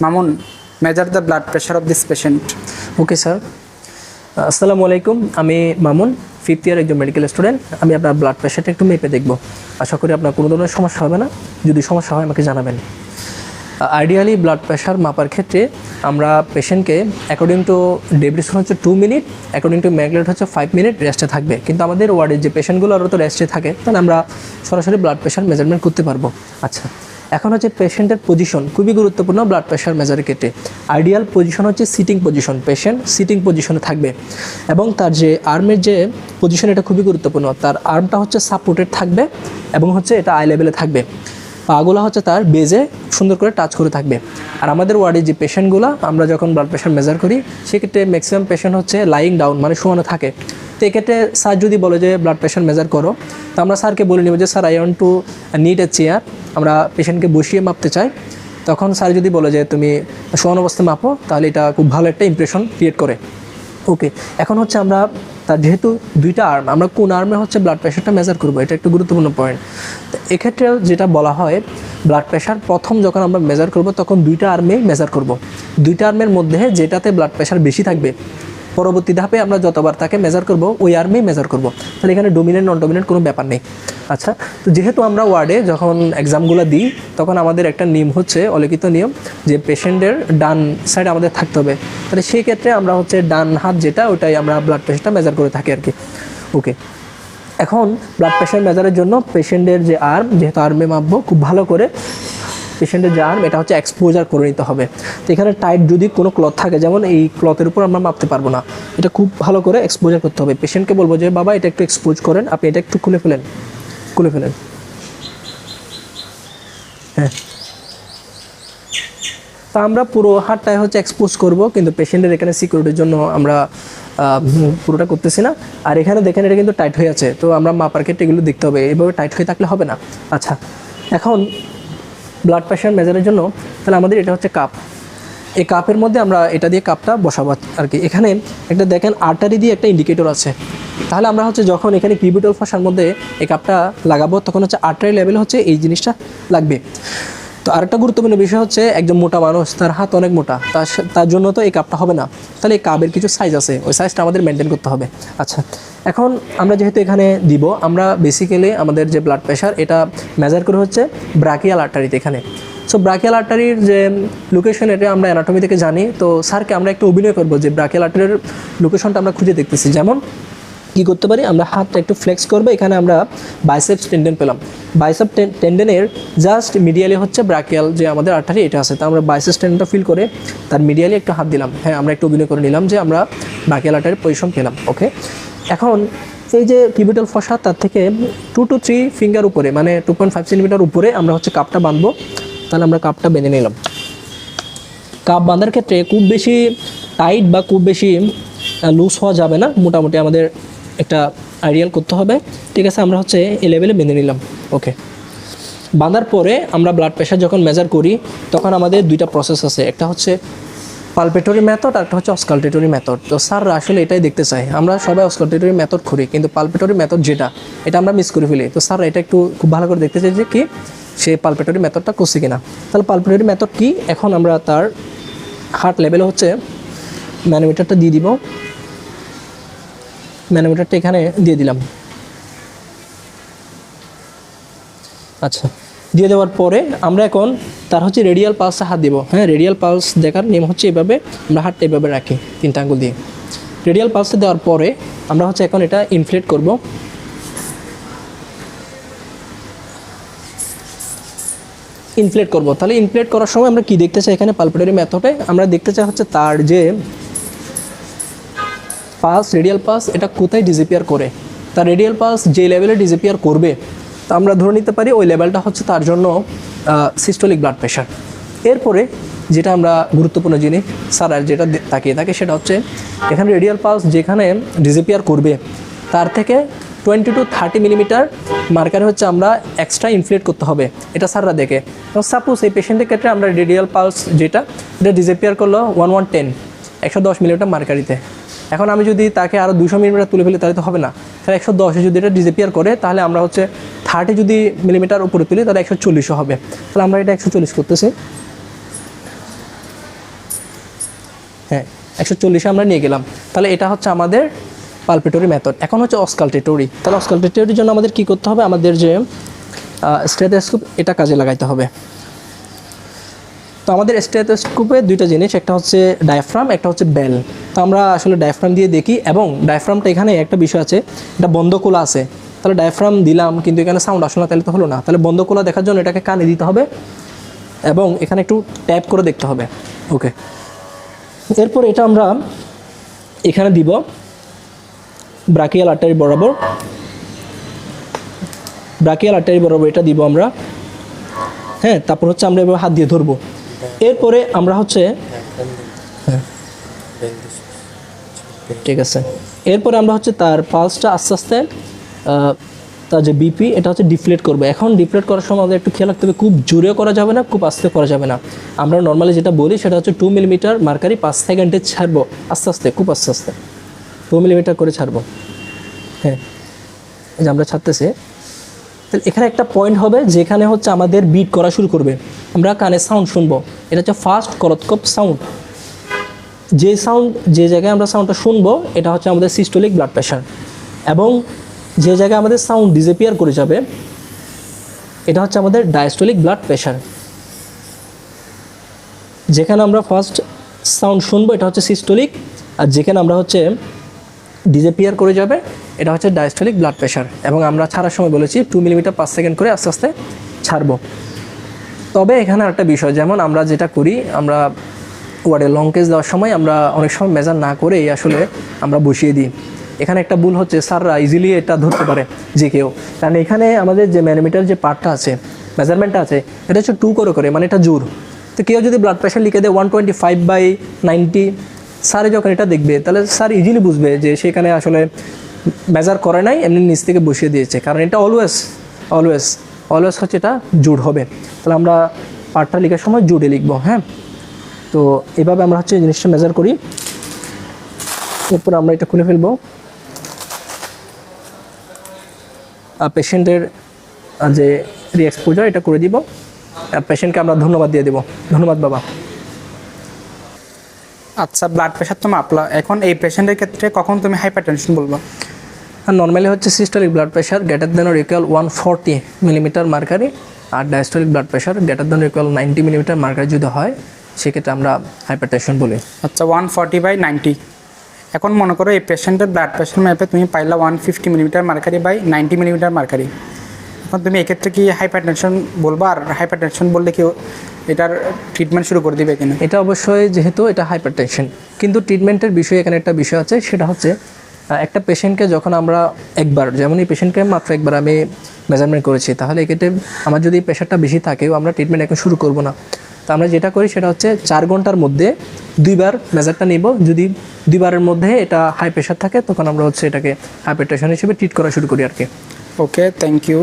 Mamun, measure the blood pressure of this patient. Okay sir, আসসালামু আলাইকুম। আমি Mamun, 5th ইয়ার একজন মেডিকেল স্টুডেন্ট। আমি আপনার ব্লাড প্রেশারটা একটু মেপে দেখব। আশা করি আপনার কোনো ধরনের সমস্যা হবে না। যদি সমস্যা হয় আমাকে জানাবেন। আইডিয়ালি ব্লাড প্রেশার মাপার ক্ষেত্রে আমরা পেশেন্টকে অ্যাকর্ডিং টু ডেব্রিসন হচ্ছে 2 মিনিট, অ্যাকর্ডিং টু ম্যাগলেট হচ্ছে 5 মিনিট রেস্টে থাকবে। কিন্তু আমাদের ওয়ার্ডের যে পেশেন্টগুলো আরও তো রেস্টে থাকে, তাহলে আমরা সরাসরি ব্লাড প্রেশার মেজারমেন্ট করতে পারবো। আচ্ছা, এখন হচ্ছে পেশেন্টের পজিশন খুবই গুরুত্বপূর্ণ ব্লাড প্রেশার মেজারের ক্ষেত্রে। আইডিয়াল পজিশন হচ্ছে সিটিং পজিশন, পেশেন্ট সিটিং পজিশনে থাকবে এবং তার যে আর্মের যে পজিশন এটা খুবই গুরুত্বপূর্ণ। তার আর্মটা হচ্ছে সাপোর্টেড থাকবে এবং হচ্ছে এটা আই লেভেলে থাকবে। পাগুলো হচ্ছে তার বেজে সুন্দর করে টাচ করে থাকবে। আর আমাদের ওয়ার্ডে যে পেশেন্টগুলো আমরা যখন ব্লাড প্রেশার মেজার করি, সেক্ষেত্রে ম্যাক্সিমাম পেশেন্ট হচ্ছে লাইং ডাউন, মানে শোয়ানো থাকে। তো এক্ষেত্রে স্যার যদি বলে যে ব্লাড প্রেশার মেজার করো, তো আমরা স্যারকে বলে নেব যে sir I want to need a chair, আমরা পেশেন্টকে বসিয়ে মাপতে চাই। তখন স্যার যদি বলে যে তুমি শোয়ানো অবস্থায় মাপো, তাহলে এটা খুব ভালো একটা ইমপ্রেশন ক্রিয়েট করে। ওকে, এখন হচ্ছে আমরা তার যেহেতু দুইটা আর্ম, আমরা কোন আর্মে হচ্ছে ব্লাড প্রেশারটা মেজার করবো, এটা একটু গুরুত্বপূর্ণ পয়েন্ট। তো এক্ষেত্রেও যেটা বলা হয়, ব্লাড প্রেশার প্রথম যখন আমরা মেজার করব তখন দুইটা আর্মেই মেজার করব। দুইটা আর্মের মধ্যে যেটাতে ব্লাড প্রেশার বেশি থাকবে, পরবর্তী ধাপে আমরা যতবার তাকে মেজার করব ওই আর্মেই মেজার করব। তাহলে এখানে ডোমিনেন্ট নন ডোমিনেন্ট কোনো ব্যাপার নেই। আচ্ছা, তো যেহেতু আমরা ওয়ার্ডে যখন এক্সামগুলো দিই, তখন আমাদের একটা নিয়ম হচ্ছে, অলিখিত নিয়ম, যে পেশেন্টের ডান সাইড আমাদের থাকতে হবে। তাহলে সেই ক্ষেত্রে আমরা হচ্ছে ডান হাত যেটা, ওটাই আমরা ব্লাড প্রেশারটা মেজার করে থাকি আর কি। ওকে, এখন ব্লাড প্রেশার মেজারের জন্য পেশেন্টের যে আর্ম, যেহেতু আর্মে মাপবো, খুব ভালো করে পেশেন্টের যে আর্ম এটা হচ্ছে এক্সপোজার করে নিতে হবে। তো এখানে টাইট যদি কোনো ক্লথ থাকে, যেমন এই ক্লথের উপর আমরা মাপতে পারবো না, এটা খুব ভালো করে এক্সপোজার করতে হবে। পেশেন্টকে বলবো যে বাবা এটা একটু এক্সপোজ করেন, আপনি এটা একটু খুলে ফেলেন। হ্যাঁ, তা আমরা পুরো হাতটাই হচ্ছে এক্সপোজ করব, কিন্তু পেশেন্টের এখানে সিকিউরিটির জন্য আমরা পুরোটা করতেছি না। আর এখানে দেখেন এটা কিন্তু টাইট হয়ে আছে, তো আমরা মাপার ক্ষেত্রে এগুলো দেখতে হবে, এইভাবে টাইট হয়ে থাকলে হবে না। আচ্ছা, এখন ব্লাড প্রেশার মেজারের জন্য তাহলে আমাদের এটা হচ্ছে কাপ। এই কাপের মধ্যে আমরা এটা দিয়ে কাপটা বসাবো আর কি। এখানে একটা দেখেন আর্টারি দিয়ে একটা ইন্ডিকেটর আছে। তাহলে আমরা হচ্ছে যখন এখানে কিউবিটাল ফসার মধ্যে এই কাপটা লাগাবো, তখন হচ্ছে আর্টারি লেভেল হচ্ছে এই জিনিসটা লাগবে। তো আরেকটা গুরুত্বপূর্ণ বিষয় হচ্ছে, একজন মোটা মানুষ, তার হাত অনেক মোটা, তার জন্য তো এই কাপটা হবে না। তাহলে এই কাপের কিছু সাইজ আছে, ওই সাইজটা আমাদের মেনটেন করতে হবে। আচ্ছা, এখন আমরা যেহেতু এখানে দিব, আমরা বেসিক্যালি আমাদের যে ব্লাড প্রেশার এটা মেজার করে হচ্ছে ব্রাকিয়াল আর্টারিতে এখানে। সো ব্রাকিয়াল আর্টারির যে লোকেশন, এটা আমরা অ্যানাটমি থেকে জানি। তো স্যারকে আমরা একটু অভিনয় করবো যে ব্রাকিয়াল আর্টারির লোকেশনটা আমরা খুঁজে দেখতেছি। যেমন কী করতে পারি, আমরা হাতটা একটু ফ্লেক্স করবো, এখানে আমরা বাইসেপস টেন্ডন পেলাম। বাইসেপ টেন্ডনের জাস্ট মিডিয়ালি হচ্ছে ব্রাকিয়াল যে আমাদের আর্টারি এটা আছে। তো আমরা বাইসেপস টেন্ডনটা ফিল করে তার মিডিয়ালি একটু হাত দিলাম। হ্যাঁ, আমরা একটু অভিনয় করে নিলাম যে আমরা ব্রাকিয়াল আর্টারির পজিশন পেলাম। ওকে, এখন এই যে কিউবিটাল ফসা, তার থেকে 2 to 3 ফিঙ্গার উপরে, মানে 2.5 সেন্টিমিটার উপরে আমরা হচ্ছে কাপটা বাঁধবো। তাহলে আমরা কাপটা বেঁধে নিলাম। কাপ বাঁধার ক্ষেত্রে খুব বেশি টাইট বা খুব বেশি লুজ হওয়া যাবে না, মোটামুটি আমাদের একটা আইডিয়াল করতে হবে। ঠিক আছে, আমরা হচ্ছে এই লেভেলে বেঁধে নিলাম। ওকে, বাঁধার পরে আমরা ব্লাড প্রেশার যখন মেজার করি, তখন আমাদের দুইটা প্রসেস আছে, একটা হচ্ছে পালপেটরি মেথড আর একটা হচ্ছে অস্কালটেটরি মেথড। তো স্যার আসলে এটাই দেখতে চাই, আমরা সবাই অস্কালটেটরি মেথড করি, কিন্তু পালপেটরি মেথড যেটা, এটা আমরা মিস করে ফেলি। তো স্যার এটা একটু খুব ভালো করে দেখতে চাই যে কি সে পালপেটরি মেথডটা করছে কিনা। তাহলে পালপেটরি মেথড কি, এখন আমরা তার হার্ট লেভেলে হচ্ছে ম্যানোমিটারটা দিয়ে দিব। ম্যানোমিটারটা এখানে দিয়ে দিলাম। আচ্ছা, দিয়ে দেওয়ার পরে আমরা এখন তার হচ্ছে রেডিয়াল পালসে হাত দিব। হ্যাঁ, রেডিয়াল পালস দেখার নিয়ম হচ্ছে এভাবে, আমরা হাতটা এভাবে রাখি 3টা আঙ্গুল দিয়ে। রেডিয়াল পালসে দেওয়ার পরে আমরা হচ্ছে এখন এটা ইনফ্লেট করব। তাহলে ইনফ্লেট করার সময় আমরা কি দেখতে চাই, এখানে পালপেটরি মেথডে আমরা দেখতে চাই হচ্ছে তার যে পালস, রেডিয়াল পালস, এটা কোথায় ডিসঅ্যাপিয়ার করে। তার রেডিয়াল পালস যে লেভেলে ডিসঅ্যাপিয়ার করবে, তা আমরা ধরে নিতে পারি ওই লেভেলটা হচ্ছে তার জন্য সিস্টোলিক ব্লাড প্রেশার। এরপরে যেটা আমরা গুরুত্বপূর্ণ জিনিস স্যার আর যেটা তাকিয়ে থাকে, সেটা হচ্ছে এখানে রেডিয়াল পালস যেখানে ডিসঅ্যাপিয়ার করবে, তার থেকে 20 to 30 মিলিমিটার মার্কারে হচ্ছে আমরা এক্সট্রা ইনফ্লেট করতে হবে। এটা স্যাররা দেখে। সাপোজ এই পেশেন্টের ক্ষেত্রে আমরা রেডিয়াল পালস যেটা, এটা ডিসঅ্যাপিয়ার করলো 110 মিলিমিটার মার্কারিতে। এখন আমি যদি তাকে আরও 200 মিলিমিটার তুলে ফেলি, তাহলে তো হবে না। তাহলে 110 যদি এটা ডিসঅ্যাপিয়ার করে, তাহলে আমরা হচ্ছে 30 যদি মিলিমিটার উপরে তুলি, তাহলে 140 হবে। তাহলে আমরা এটা 140 করতেছি। হ্যাঁ 140 আমরা নিয়ে গেলাম। তাহলে এটা হচ্ছে আমাদের পালপেটরি মেথড। এখন হচ্ছে অসকালটেটরি। তাহলে অসকালটেটরির জন্য আমাদের কী করতে হবে, আমাদের যে স্টেথোস্কোপ এটা কাজে লাগাইতে হবে। তো আমাদের স্টেথোস্কোপে দুইটা জিনিস, একটা হচ্ছে ডায়াফ্রাম, একটা হচ্ছে বেল। তো আমরা আসলে ডায়াফ্রাম দিয়ে দেখি, এবং ডায়াফ্রামটা এখানে একটা বিষয় আছে, এটা বন্ধ খোলা আছে। তাহলে ডায়াফ্রাম দিলাম কিন্তু এখানে সাউন্ড আসলো না, তাহলে তো হলো না। তাহলে বন্ধ খোলা দেখার জন্য এটাকে কানে দিতে হবে এবং এখানে একটু ট্যাপ করে দেখতে হবে। ওকে, এরপর এটা আমরা এখানে দিব ব্রাকিয়াল আর্টারি বরাবর, ব্রাকিয়াল আর্টারি বরাবর এটা দিব আমরা। হ্যাঁ, তারপর হচ্ছে আমরা এবার হাত দিয়ে ধরবো। এরপরে আমরা হচ্ছে ঠিক আছে, এরপরে আমরা হচ্ছে তার পালসটা আস্তে আস্তে তার যে বিপি এটা হচ্ছে ডিফ্লেট করবো। এখন ডিফ্লেট করার সময় আমাদের একটু খেয়াল রাখতে হবে, খুব জোরেও করা যাবে না, খুব আস্তে করা যাবে না। আমরা নর্মালি যেটা বলি সেটা হচ্ছে 2 মিলিমিটার মার্কারি 5 সেকেন্ডে ছাড়বো, আস্তে আস্তে, খুব আস্তে আস্তে 2 মিলিমিটার করে ছাড়বো। হ্যাঁ, এই যে আমরা ছাড়তেছি। তাহলে এখানে একটা পয়েন্ট হবে যেখানে হচ্ছে আমাদের বিট করা শুরু করবে, আমরা কানে সাউন্ড শুনবো। এটা হচ্ছে ফার্স্ট করতকপ সাউন্ড। যে জায়গায় আমরা সাউন্ডটা শুনবো এটা হচ্ছে আমাদের সিস্টোলিক ব্লাড প্রেশার, এবং যে জায়গায় আমাদের সাউন্ড ডিসঅ্যাপিয়ার করে যাবে এটা হচ্ছে আমাদের ডায়াস্টোলিক ব্লাড প্রেশার। যেখানে আমরা ফার্স্ট সাউন্ড শুনবো এটা হচ্ছে সিস্টোলিক, আর যেখানে আমরা হচ্ছে ডিসঅ্যাপিয়ার করে যাবে এটা হচ্ছে ডায়াস্টোলিক ব্লাড প্রেশার। এবং আমরা ছাড়ার সময় বলেছি 2 মিলিমিটার 5 সেকেন্ড করে আস্তে আস্তে ছাড়বো। তবে এখানে একটা বিষয়, যেমন আমরা যেটা করি, আমরা ওয়ার্ডে লং কেস দেওয়ার সময় আমরা অনেক সময় মেজার না করেই আসলে আমরা বসিয়ে দিই। এখানে একটা ভুল হচ্ছে, স্যাররা ইজিলি এটা ধরতে পারে যে কেউ, কারণ এখানে আমাদের যে ম্যানোমিটার যে পার্টটা আছে, মেজারমেন্টটা আছে, এটা হচ্ছে 2 করে, মানে এটা জোর। তো কেউ যদি ব্লাড প্রেশার লিখে দেয় 125/90, স্যারে যখন এটা দেখবে তাহলে স্যার ইজিলি বুঝবে যে সেখানে আসলে মেজার করে নাই, এমনি নিচ থেকে বসিয়ে দিয়েছে, কারণ এটা অলওয়েজ হচ্ছে এটা জোর হবে। তাহলে আমরা পার্টটা লেখার সময় জোরে লিখবো। হ্যাঁ, তো এভাবে আমরা হচ্ছে জিনিসটা মেজার করি। এরপর আমরা এটা খুলে ফেলবো। পেশেন্টের যে রিএক্সপোজার এটা করে দিব। পেশেন্টকে আমরা ধন্যবাদ দিয়ে দেবো। ধন্যবাদ বাবা। আচ্ছা, ব্লাড প্রেশার তো মাপলা, এখন এই পেশেন্টের ক্ষেত্রে কখন তুমি হাইপারটেনশন বলবো? আর নর্মালি হচ্ছে systolic blood pressure greater than or equal 140 millimetre mercury, আর diastolic blood pressure greater than or equal 90 millimetre mercury যদি হয় সেক্ষেত্রে আমরা হাইপারটেনশন বলি। আচ্ছা, 140/90। এখন মনে করো এই পেশেন্টের ব্লাড প্রেশার ম্যাপে তুমি পাইলা 150 millimetre mercury by 90 millimetre mercury. এখন তুমি এক্ষেত্রে কি হাইপারটেনশন বলবো? আর হাইপারটেনশন বললে কি এটার ট্রিটমেন্ট শুরু করে দিবে কিনা? এটা অবশ্যই, যেহেতু এটা হাইপারটেনশন, কিন্তু ট্রিটমেন্টের বিষয়ে এখানে একটা বিষয় আছে, সেটা হচ্ছে একটা পেশেন্টকে যখন আমরা একবার, যেমন এই পেশেন্টকে মাত্র একবার আমি মেজারমেন্ট করেছি, তাহলে এক্ষেত্রে আমার যদি প্রেশারটা বেশি থাকেও আমরা ট্রিটমেন্ট এখন শুরু করব না। তো আমরা যেটা করি সেটা হচ্ছে 4 ঘন্টার মধ্যে 2 বার মেজারটা নিব। যদি 2 বারের মধ্যে এটা হাই প্রেশার থাকে তখন আমরা হচ্ছে এটাকে হাইপারটেনশন হিসেবে ট্রিট করা শুরু করি আর কি। ওকে, থ্যাংক ইউ।